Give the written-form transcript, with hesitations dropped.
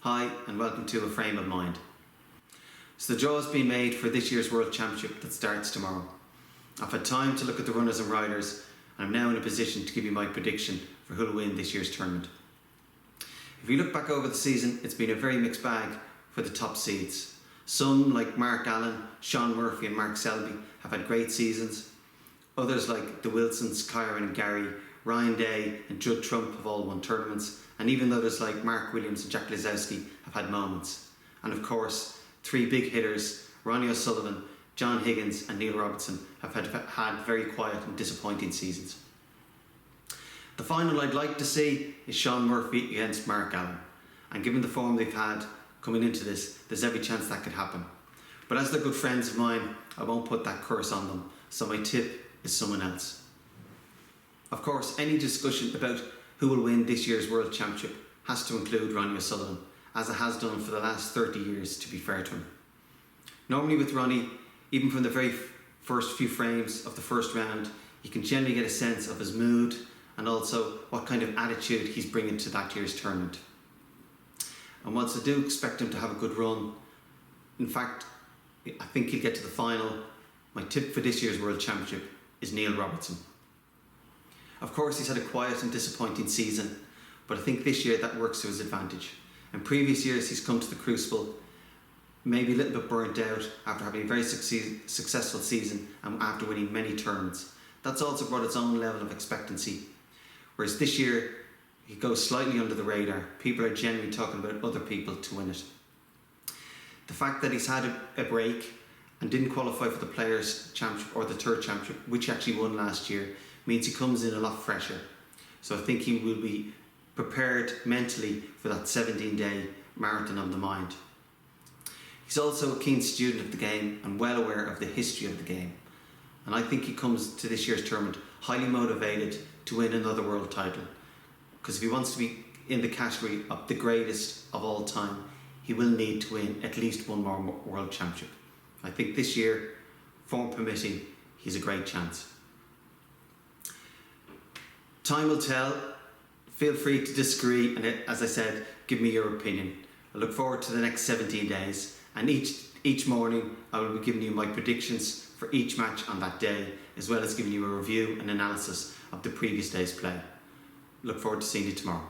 Hi and welcome to A Frame of Mind. So the draw has been made for this year's World Championship that starts tomorrow. I've had time to look at the runners and riders and I'm now in a position to give you my prediction for who will win this year's tournament. If you look back over the season, it's been a very mixed bag for the top seeds. Some, like Mark Allen, Sean Murphy and Mark Selby, have had great seasons. Others, like the Wilsons, Kyron and Gary, Ryan Day and Judd Trump, have all won tournaments. And even others like Mark Williams and Jack Lisowski have had moments. And of course, three big hitters, Ronnie OSullivan, John Higgins and Neil Robertson, have had very quiet and disappointing seasons. The final I'd like to see is Sean Murphy against Mark Allen. And given the form they've had coming into this, there's every chance that could happen. But as they're good friends of mine, I won't put that curse on them. So my tip is someone else. Of course, any discussion about who will win this year's World Championship has to include Ronnie OSullivan, as it has done for the last 30 years, to be fair to him. Normally with Ronnie, even from the very first few frames of the first round, you can generally get a sense of his mood and also what kind of attitude he's bringing to that year's tournament. And whilst I do expect him to have a good run, in fact, I think he'll get to the final, my tip for this year's World Championship is Neil Robertson. Of course, he's had a quiet and disappointing season, but I think this year that works to his advantage. In previous years, he's come to the Crucible maybe a little bit burnt out after having a very successful season and after winning many tournaments. That's also brought its own level of expectancy. Whereas this year, he goes slightly under the radar. People are generally talking about other people to win it. The fact that he's had a break and didn't qualify for the Players' Championship or the Tour Championship, which he actually won last year, means he comes in a lot fresher. So I think he will be prepared mentally for that 17-day marathon of the mind. He's also a keen student of the game and well aware of the history of the game. And I think he comes to this year's tournament highly motivated to win another world title. Because if he wants to be in the category of the greatest of all time, he will need to win at least one more World Championship. I think this year, form permitting, he's a great chance. Time will tell. Feel free to disagree and, as I said, give me your opinion. I look forward to the next 17 days, and each morning I will be giving you my predictions for each match on that day, as well as giving you a review and analysis of the previous day's play. Look forward to seeing you tomorrow.